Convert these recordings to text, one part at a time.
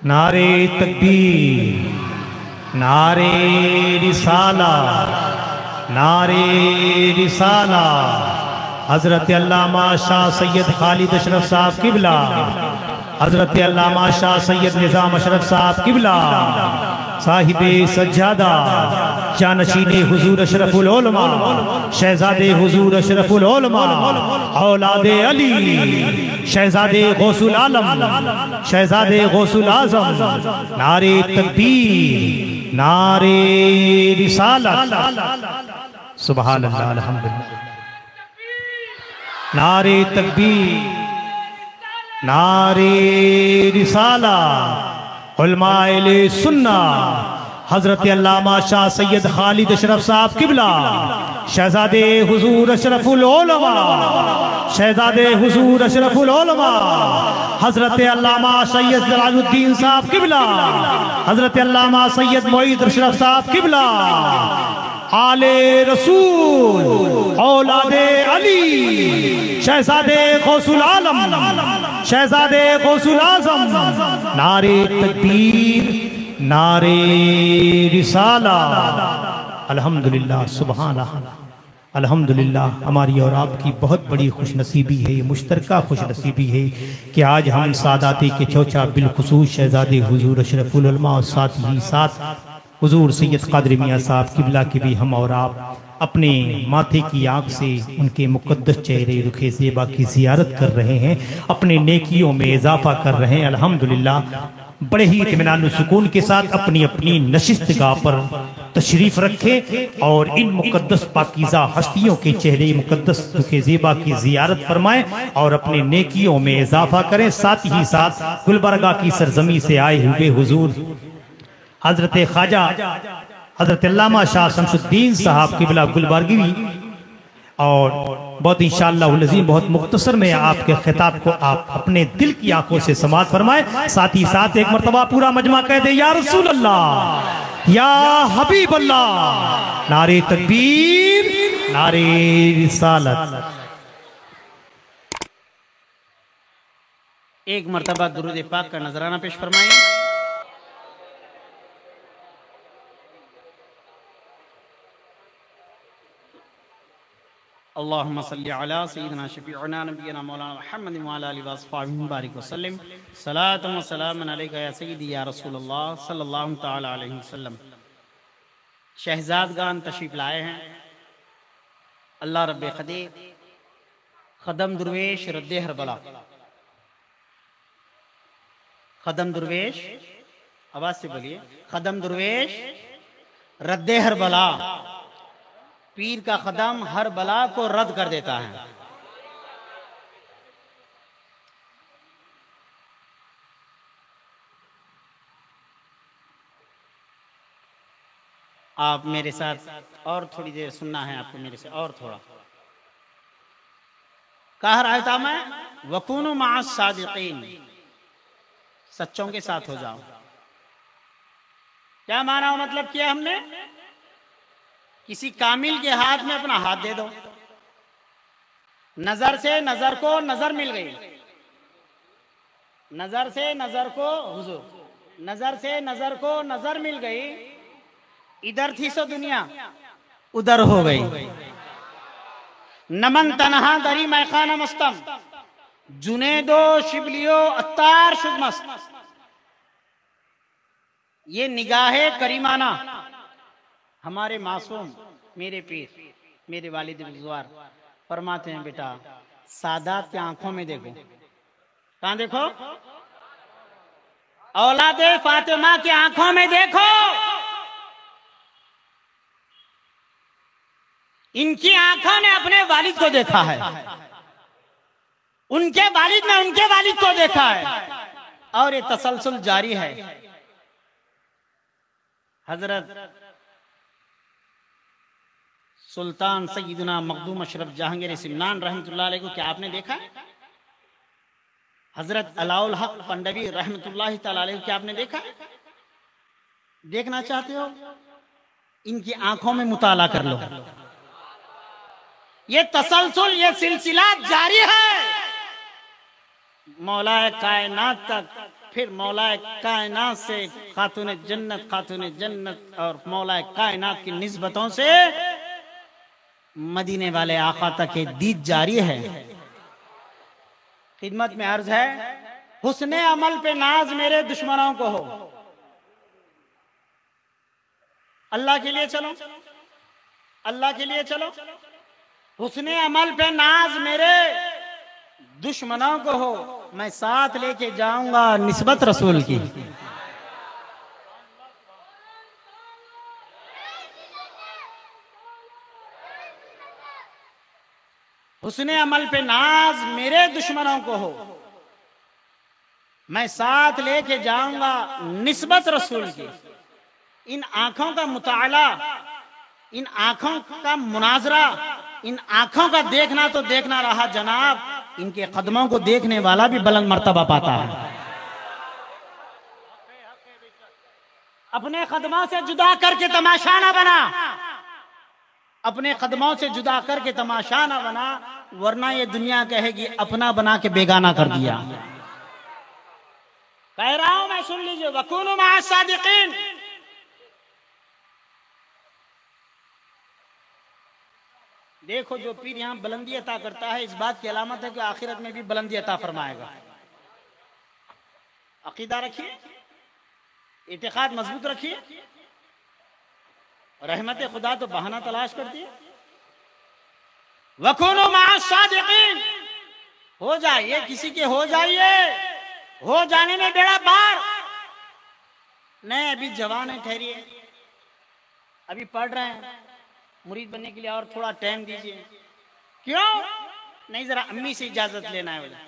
नारे तकबीर, नारे रिसाला, नारे रिसाला। हजरत अल्लामा शाह सैयद खालिद अशरफ साहब किबला, हजरत अल्लामा शाह सैयद निज़ाम अशरफ साहब किबला, साहिबे सज्जादा जानशीने हुजूर अशरफुल उलमा, शहजादे हुजूर अशरफुल उलमा, औलादे अली, शहजादे गौसुल आलम, शहजादे गौसुल आजम। नारे तकबीर, नारे रिसालत, सुभान अल्लाह, अल्हम्दुलिल्लाह। नारे तकबीर, नारे रिसाला, उलमाए सुन्ना, हजरत अल्लामा शाह सैयद खालिद अशरफ साहब किबला, शहजादे हुजूर अशरफुल उलमा, शहजादे हुजूर अशरफुल उलमा, हजरत अल्लामा सैयद जलालुद्दीन साहब किबला, हजरत अल्लामा सैयद मोईद अशरफ साहब किबला, आले रसूल, औलादे अली, शहजादे गौसुल आलम, शहजादे गौसुल आजम। नारे तकबीर, नारे रिसाला, अल्हम्दुलिल्लाह, सुभान अल्लाह, अल्हम्दुलिल्लाह। हमारी और आपकी बहुत बड़ी खुशनसीबी है, मुश्तरका खुशनसीबी है कि आज हम सादाती के चौचा बिलखुसूस शहजादे हुजूर अशरफुल उलमा और साथ ही साथ हुजूर सैयद कादरी मियाँ साहब किबला की भी हम और आप अपने माथे की आँख से उनके मुक़द्दस चेहरे रुखे ज़ेबा की ज़ियारत कर रहे हैं, अपने नेकियों में इजाफा कर रहे हैं। अल्हम्दुलिल्लाह, बड़े ही इत्मीनान सुकून के साथ अपनी अपनी नशिस्तगाह पर तशरीफ रखें और इन मुक़द्दस पाकीज़ा हस्तियों के चेहरे मुक़द्दस रुखे ज़ेबा की ज़ियारत फरमाएं और अपने नेकियों में इजाफा करें। साथ ही साथ गुलबर्गा की सरजमी से आए हुए हुजूर हजरत ख्वाजा हजरत अल्लामा शाह शमसुद्दीन साहब किबला गुलबर्गी और बहुत इंशाअल्लाह अज़ीम बहुत मुख्तसर में आपके खिताब को आप अपने दिल की आंखों से समाअत फरमाएं। साथ ही साथ एक मरतबा पूरा मजमा कह दे, या रसूल अल्लाह, या हबीब अल्लाह। नारे तकबीर, नारे रिसालत। एक मरतबा दुरूद पाक का नजराना पेश फरमाएं। अल्लाहुम्मा सल्ली अला सय्यिदिना शफीउना नबियना मौलाना मुहम्मद व अला आलिहि व अस्हाबिहि मुबारक वसल्लम। सलातु व सलामुन अलैका या सय्यिदी या रसूलल्लाह सल्लल्लाहु तआला अलैहि वसल्लम। शहजादगान तशरीफ लाए हैं। अल्लाह रब्बे क़दीर ख़दम दुर्वेश रद्दे हर बला, ख़दम दुर्वेश, आवाज से बोलिए, ख़दम दुर्वेश रद्दे हर बला। पीर का कदम हर बला को रद्द कर देता है। आप मेरे साथ और थोड़ी देर सुनना है आपको, मेरे से और थोड़ा। कह रहा था मैं, वकूनु मअस सादिकीन, सच्चों के साथ हो जाओ। क्या माना, मतलब किया हमने, किसी कामिल के हाथ में अपना हाथ दे दो। नजर से नजर को नजर मिल गई, नजर से नजर को हुजूर, नजर से नजर को नजर मिल गई। इधर थी सो दुनिया, उधर हो गई। नमन तनहा दरी मैखाना मस्तम, जुनेदो शिबलियो अत्तार शुदमस्त। ये निगाहे करीमाना हमारे मासूम मेरे पीर मेरे वालिद बुज़ुर्ग फरमाते हैं, बेटा सादात की आंखों में देखो। कहां देखो? औलादे फातिमा की आंखों में देखो। इनकी आंखों ने अपने वालिद को देखा है, उनके वालिद ने उनके वालिद को देखा है, और ये तसलसल जारी है। हजरत सुल्तान सैयदना मखदूम अशरफ जहांगीर सिमनान रहमतुल्लाह अलैह को क्या आपने देखा? हजरत अलाउल हक पंडवी रहमतुल्लाह तआला अलैह को क्या आपने देखा? देखना चाहते हो? इनकी आंखों में मुताला कर लो। ये तसलसल, ये सिलसिला जारी है। मौलाए कायनात तक फिर मौलाए कायनात से खातून जन्नत और मौलाए कायनात की निस्बतों से मदीने वाले आका तक के दीद जारी है। खिदमत में अर्ज है, हुस्ने अमल पे नाज मेरे दुश्मनों को हो। अल्लाह के लिए चलो, अल्लाह के लिए चलो। हुस्ने अमल पे नाज मेरे दुश्मनों को हो, मैं साथ लेके जाऊंगा निस्बत रसूल की। हुस्ने अमल पे नाज मेरे दुश्मनों को हो, मैं साथ लेके जाऊंगा निस्बत रसूल की। इन आंखों का मुताला, इन आंखों का मुनाजरा, इन आंखों का देखना तो देखना रहा जनाब, इनके कदमों को देखने वाला भी बुलंद मर्तबा पाता है। अपने कदमों से जुदा करके तमाशा ना बना, अपने कदमों से जुदा करके तमाशा ना बना, वरना ये दुनिया कहेगी अपना बना के बेगाना कर दिया। कह रहा हूं मैं, सुन लीजिए, वकूनु मअ सादिकीन। देखो जो पीर यहां बुलंदी अता करता है, इस बात की अलामत है कि आखिरत में भी बुलंदी अता फरमाएगा। अकीदा रखिए, इतिकाद मजबूत रखिए, रहमत खुदा तो बहाना तलाश करती है। वकूनु मअ सादिकीन, हो जाइए, किसी के हो जाइए, हो जाने में बेड़ा पार नहीं। अभी जवान है, ठहरिए, अभी पढ़ रहे हैं, मुरीद बनने के लिए और थोड़ा टाइम दीजिए। क्यों नहीं, जरा अम्मी से इजाजत लेना है। बोला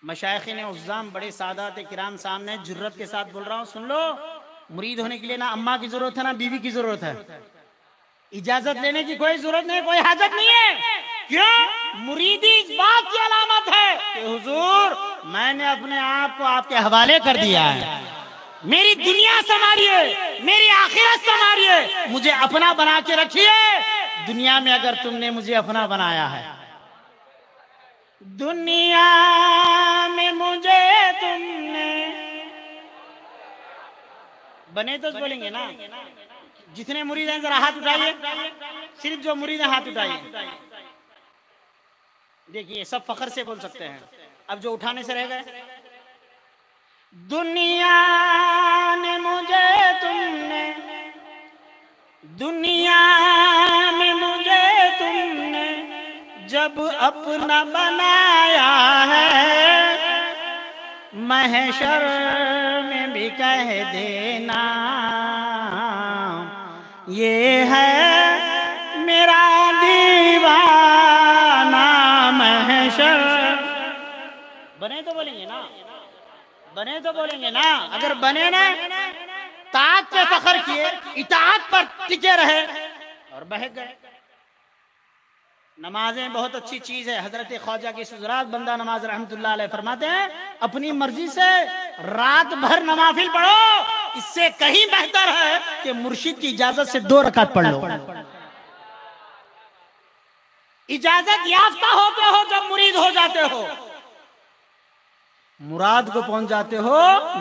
मशाइख ने उज़्ज़ाम, बड़े सादात किराम सामने जुर्रत के साथ बोल रहा हूं, सुन लो, मुरीद होने के लिए ना अम्मा की जरूरत है ना बीवी की जरूरत है। इजाजत लेने की कोई जरूरत नहीं, कोई हाजत नहीं है। क्यों? मुरीदी इस बात की अलामत है कि हुजूर मैंने अपने आप को आपके हवाले कर दिया है, मेरी दुनिया संभालिए, मेरी आखिरत संभालिए, मुझे अपना बना के रखिए। दुनिया में अगर तुमने मुझे अपना बनाया है, दुनिया में मुझे तुमने बने तो बोलेंगे ना। जितने मुरीद हैं जरा हाथ उठाइए, सिर्फ जो मुरीद हैं हाथ उठाइए। देखिए सब फख्र से बोल सकते हैं, अब जो उठाने से रह गए। दुनिया ने मुझे तुमने, दुनिया में मुझे तुमने जब अपना बनाया है, महशर में भी कह देना ये है मेरा दीवाना महशर। बने तो बोलेंगे ना, बने तो बोलेंगे ना। अगर बने ना, ताक़त पे फख्र किए, इताअत पर टिके रहे और बहक गए। नमाजें बहुत अच्छी चीज है। हजरत ख्वाजा की सुजरात बंदा नमाज रहमतुल्लाह अलैह फरमाते हैं, अपनी मर्जी से रात भर नवाफिल पढ़ो, इससे कहीं बेहतर है कि मुर्शिद की इजाजत से 2 रकात पढ़ लो। इजाजत याफ्ता होते हो जब मुरीद हो जाते हो, मुराद को पहुंच जाते हो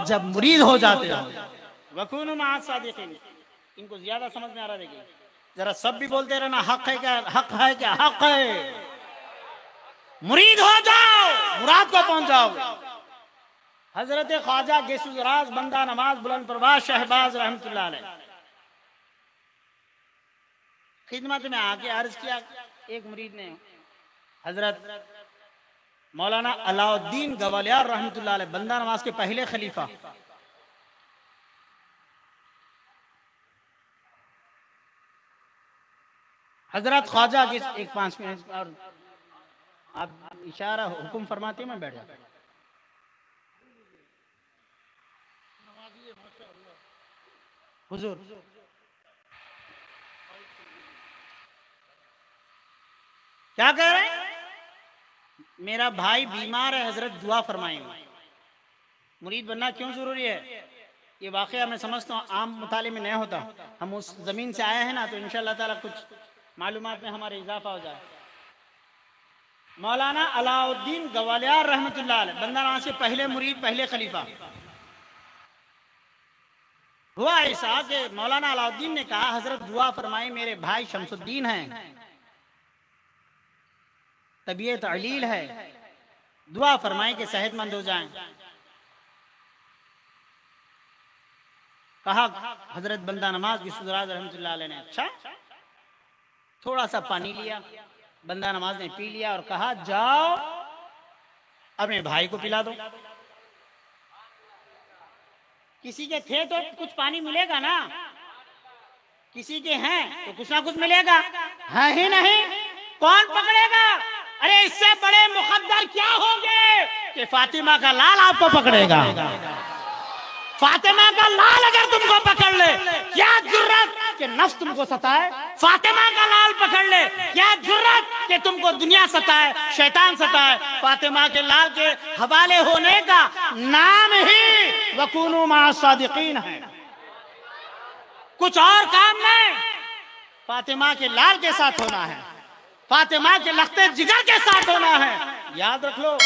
जब मुरीद हो जाते हो। वकूनु मअ सादिकीन, इनको ज्यादा समझ में आ रहा। देखिए जरा सब भी बोलते रहना, हक है क्या, हक है क्या, हक है। मुरीद हो जाओ, मुराद को पहुंच जाओगे। हजरत ख्वाजा गेसुजराज बंदा नमाज बुलंद परवाज शहबाज रहमतुल्लाह अलैह खिदमत में आके अर्ज किया। एक मुरीद ने हजरत मौलाना अलाउद्दीन गवालियार रहमतुल्लाह अलैह, बंदा नवाज के पहले खलीफा, हजरत ख्वाजा की एक 5 मिनट और आप इशारा हुक्म फरमाते, मैं बैठ जाता। हुजूर क्या कह रहे हैं? मेरा भाई बीमार है, हजरत दुआ फरमाएंगे। मुरीद बनना क्यों जरूरी है? ये वाकया मैं समझता हूँ आम मुताले में नहीं होता। हम उस जमीन से आए हैं ना, तो इंशाअल्लाह ताला कुछ मालूमात में हमारे इजाफा हो जाए। मौलाना अलाउद्दीन गवालियर रहमतुल्लाह अलैह, बंदा नवाज से पहले मुरीद, पहले खलीफा। हुआ ऐसा कि मौलाना अलाउद्दीन ने कहा, हजरत दुआ फरमाई, मेरे भाई शमसुद्दीन हैं, तबीयत अलील है, दुआ फरमाई कि सेहतमंद हो जाएं। कहा हजरत बंदा नमाज की सुदराज रहमतुल्लाह अलैह ने, अच्छा। थोड़ा सा पानी लिया, बंदा नमाज ने पी लिया और कहा, जाओ अपने भाई को पिला दो। किसी के थे तो कुछ पानी मिलेगा ना, किसी के हैं तो कुछ ना कुछ मिलेगा, है ही नहीं, कौन पकड़ेगा? अरे इससे बड़े मुकद्दर क्या होंगे कि फातिमा का लाल आपको पकड़ेगा। फातिमा का लाल अगर तुमको पकड़ ले, क्या जुर्रत कि नफ्स तुमको सताए। फातिमा का लाल पकड़ ले, क्या जुर्रत कि तुमको दुनिया सताए, शैतान सताए। फातिमा के लाल के हवाले होने का नाम ही वकूनु मा सादिकीन है, कुछ और काम नहीं। फातिमा के लाल के साथ होना है, फातिमा के लख्ते जिगर के साथ होना है। याद रख लो,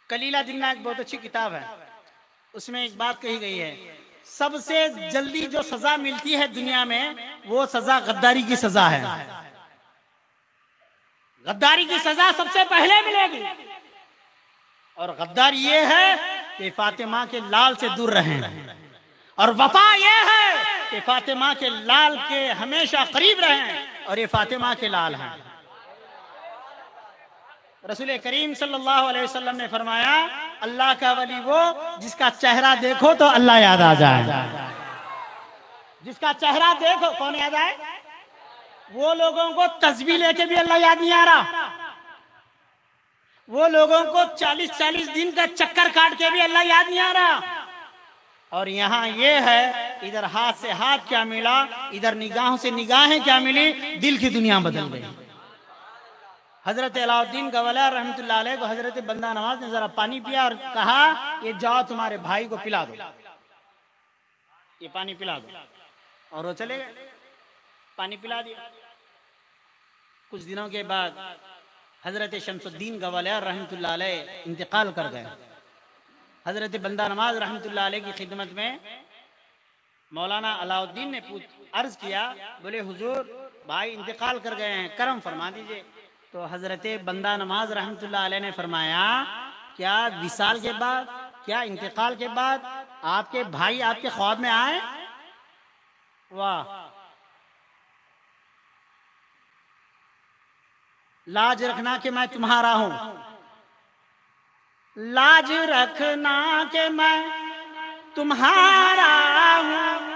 कलीला जिन्ना एक बहुत अच्छी किताब है, उसमें एक बात कही गई है, सबसे जल्दी जो सजा मिलती है दुनिया में वो सजा गद्दारी की सजा है। गद्दारी की सजा सबसे पहले मिलेगी, और गद्दार ये है कि फातिमा के लाल से दूर रहें, और वफा ये है कि फातिमा के लाल के हमेशा करीब रहें, और ये फातिमा के लाल हैं। रसूल करीम सल्लल्लाहु अलैहि वसल्लम ने फरमाया, अल्लाह का वली वो जिसका चेहरा देखो तो अल्लाह याद आ जाए। जिसका चेहरा देखो, कौन याद आए? वो लोगों को तस्बीह लेके भी अल्लाह याद नहीं आ रहा, वो लोगों को 40-40 दिन का चक्कर काट के भी अल्लाह याद नहीं आ रहा। और यहाँ ये है, इधर हाथ से हाथ क्या मिला, इधर निगाहों से निगाहें क्या मिली, दिल की दुनिया बदल गई। हजरत अलाउद्दीन गवालियर रहमतुल्लाह अलैह को हजरत बंदा नवाज ने जरा पानी पिया और कहा, ये जाओ तुम्हारे भाई को पिला दो, ये पानी पिला दो। और वो चले गए, पानी पिला दिया। कुछ दिनों के बाद हजरत शमसुद्दीन गवालियर रहमतुल्लाह अलैह इंतकाल कर गए। हजरत बंदा नवाज रहमतुल्लाह अलैह की खिदमत में मौलाना अलाउद्दीन ने अर्ज किया, बोले हुजूर भाई इंतकाल कर गए हैं, करम फरमा दीजिए। तो हजरत बंदा नमाज रहमतुल्लाह अलैह ने फरमाया, क्या विसाल के बाद, क्या इंतकाल के बाद आपके भाई आपके ख्वाब में आए? वाह, लाज रखना कि मैं तुम्हारा हूं, लाज रखना कि मैं तुम्हारा हूं,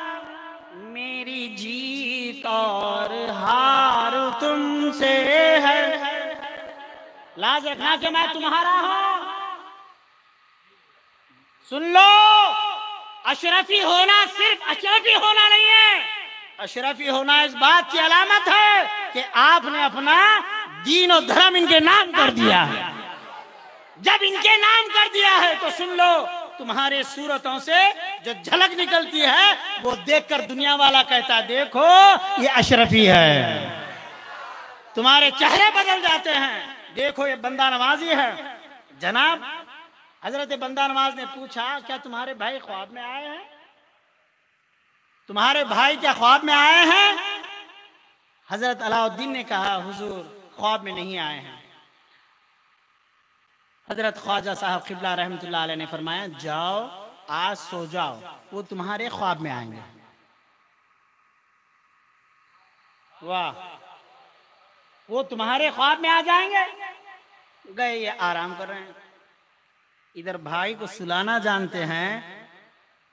मेरी जीत और हार तुमसे है। लाज रखना कि मैं तुम्हारा हूं। सुन लो, अशरफी होना सिर्फ अशरफी होना नहीं है, अशरफी होना इस बात की अलामत है कि आपने अपना दीन और धर्म इनके नाम कर दिया है। जब इनके नाम कर दिया है तो सुन लो, तुम्हारे सूरतों से जो झलक निकलती है वो देखकर दुनिया वाला कहता, देखो ये अशरफी है। तुम्हारे चेहरे बदल जाते हैं, देखो ये बंदा नवाजी है। जनाब हजरत बंदा नवाज ने पूछा, क्या तुम्हारे भाई ख्वाब में आए हैं? तुम्हारे भाई क्या ख्वाब में आए हैं? हजरत अलाउद्दीन ने कहा, हुजूर ख्वाब में नहीं आए हैं। हजरत ख्वाजा साहब किबला रहमतुल्लाह अलैह ने फरमाया, जाओ आज सो जाओ, वो तुम्हारे ख्वाब में आएंगे। वाह, वो तुम्हारे ख्वाब में आ जाएंगे। गए, ये आराम कर रहे हैं, इधर भाई को सुलाना जानते हैं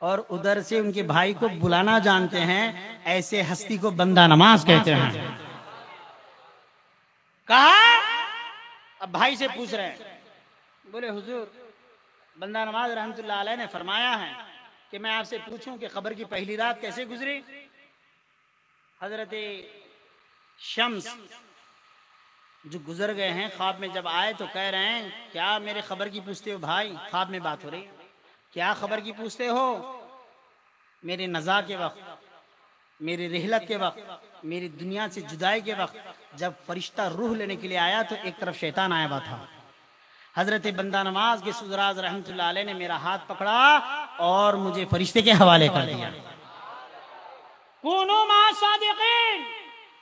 और उधर से उनके भाई को बुलाना जानते हैं। ऐसे हस्ती को बंदा नमाज कहते हैं। कहा, अब भाई से पूछ रहे हैं, बोले हुजूर बंदा नमाज रहमतुल्लाह अलैह ने फरमाया है कि मैं आपसे पूछूं कि खबर की पहली रात कैसे गुजरी। हजरत शम्स जो गुजर गए हैं ख्वाब में जब आए तो कह रहे हैं, क्या मेरे खबर की पूछते हो भाई? ख्वाब में बात हो रही, क्या खबर की पूछते हो? मेरे नज़ा के वक्त मेरी रिहलत के वक्त, मेरी दुनिया से जुदाई के वक्त, जब फरिश्ता रूह लेने के लिए आया तो एक तरफ शैतान आया हुआ था। हजरत बंदा नवाज के सुजराज रहमतुल्लाह अलैह ने मेरा हाथ पकड़ा और मुझे फरिश्ते के हवाले कर दिया। कूनू मा सादिकीन,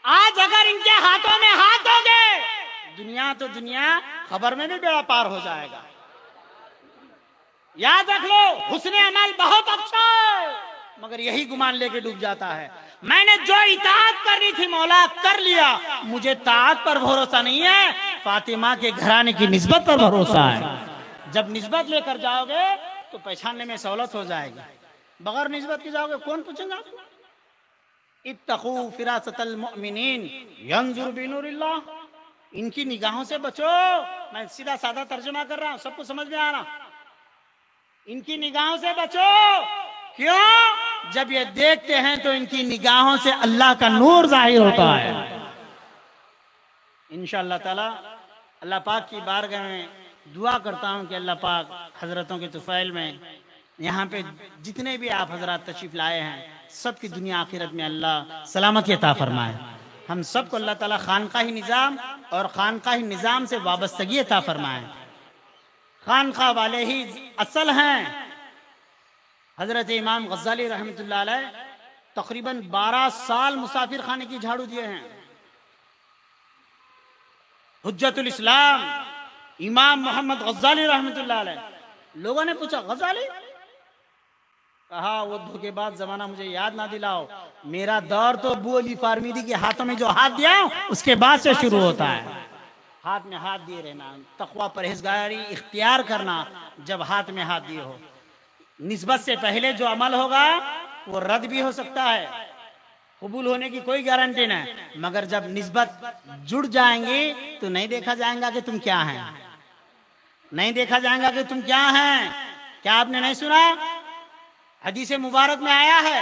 आज अगर इनके हाथों में हाथ दोगे, दुनिया तो दुनिया, खबर में भी बेड़ा पार हो जाएगा। याद रख लो, हुस्ने अमल बहुत अच्छा है, मगर यही गुमान लेके डूब जाता है। मैंने जो इताअत करनी थी मौला कर लिया, मुझे ताअत पर भरोसा नहीं है, फातिमा के घराने की निस्बत पर भरोसा है। जब निस्बत लेकर जाओगे तो पहचानने में सहूलत हो जाएगी। बगैर निस्बत के जाओगे कौन पूछेगा? इत्तकू फिरासतल मुमिनीन यंजुर बिनूरिल्लाह, इनकी निगाहों से बचो। मैं सीधा साधा तर्जुमा कर रहा हूं, सबको समझ में आ रहा। इनकी निगाहों से बचो। क्यों? जब ये देखते हैं तो इनकी निगाहों से अल्लाह का नूर जाहिर होता है। इंशाअल्लाह ताला अल्लाह पाक की बारगाह में दुआ करता हूं कि अल्लाह पाक हजरतों के तुफैल में यहाँ पे जितने भी आप हजरात तशरीफ लाए हैं, सबकी दुनिया आखिरत में अल्लाह सलामती अता फरमाए। हम सबको अल्लाह ताला खानकाही निज़ाम और खानकाही निज़ाम से वाबस्तगी अता फरमाए। खानका वाले ही असल हैं। हजरत इमाम गज़ाली रहमतुल्लाह अलैह तकरीबन 12 साल मुसाफिर खाने की झाड़ू दिए हैं। हुज्जतुल इस्लाम इमाम मोहम्मद गज़ाली रहमतुल्लाह अलैह, लोगों ने पूछा गज़ाली, कहा वो धोखेबाज जमाना मुझे याद ना दिलाओ, मेरा दौर तो अबू अली फारमीदी के हाथों में जो हाथ दिया उसके बाद से शुरू होता है। हाथ में हाथ दिए रहना, तक़वा परहेजगारी इख्तियार करना। जब हाथ में हाथ दिए हो, निस्बत से पहले जो अमल होगा वो रद्द भी हो सकता है, कबूल होने की कोई गारंटी नहीं, मगर जब निस्बत जुड़ जाएंगी तो नहीं देखा जाएगा कि तुम क्या हैं, नहीं देखा जाएगा कि तुम क्या हैं। क्या आपने नहीं सुना? हदीस मुबारक में आया है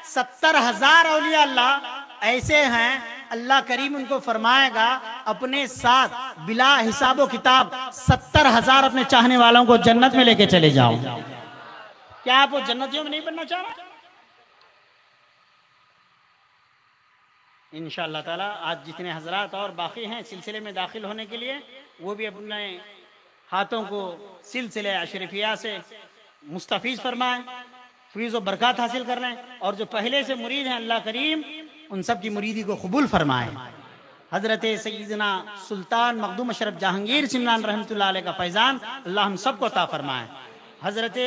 70,000 औलिया अल्लाह ऐसे हैं, अल्लाह करीम उनको फरमाएगा अपने साथ बिला हिसाबो किताब 70,000 अपने चाहने वालों को जन्नत में लेके चले जाओ। क्या आप वो जन्नतियों में नहीं बनना चाह रहे? इंशाअल्लाह ताला आज जितने हजरात और बाकी हैं सिलसिले में दाखिल होने के लिए, वो भी अपने हाथों को सिलसिले अशरफिया से मुस्तफीज फरमाएं, फीज़ और बरकत हासिल कर लें, और जो पहले से मुरीद हैं अल्लाह करीम उन सब की मुरीदी को कबूल फरमाए। हजरत सैयदना सुल्तान मखदूम अशरफ जहांगीर सिमरान रहमतुल्लाह अलैह का फैज़ान अल्लाह हम सबको अता फरमाए। हजरत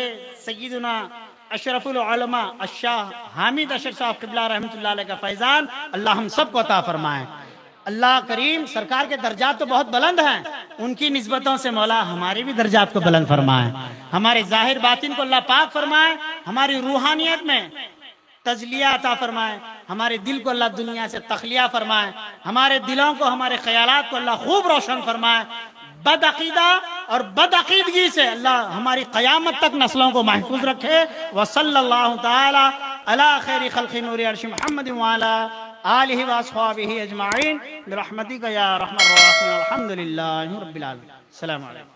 सैयदना अशरफुल उलमा अशाह हामिद अशर साहब क़िबला रहमतुल्लाह अलैह का फैज़ान अल्लाह हम सबको अता फरमाए। अल्लाह करीम सरकार के दर्जात तो बहुत बुलंद हैं, उनकी निस्बतों से मौला हमारे भी दर्जात को बुलंद फरमाए, हमारे जाहिर बातिन को अल्लाह पाक फरमाए, हमारी रूहानियत में तजलिया अता फरमाए, हमारे दिल को अल्लाह दुनिया से तखलिया फरमाए, हमारे दिलों को हमारे ख्यालात को अल्लाह खूब रोशन फरमाए। बदअकीदा और बदअकीदगी से अल्लाह हमारी क़यामत तक नस्लों को महफूज रखे। व सल्लल्लाहु तआला अला खैरि खल्क़ि नूरि अर्श मुहम्मद व अला आलिहि व अस्हाबिहि अजमाइन बिरहमतिका या रहमर रहीम। अल्हम्दुलिल्लाहि रब्बिल आलमीन। अस्सलामु अलैकुम।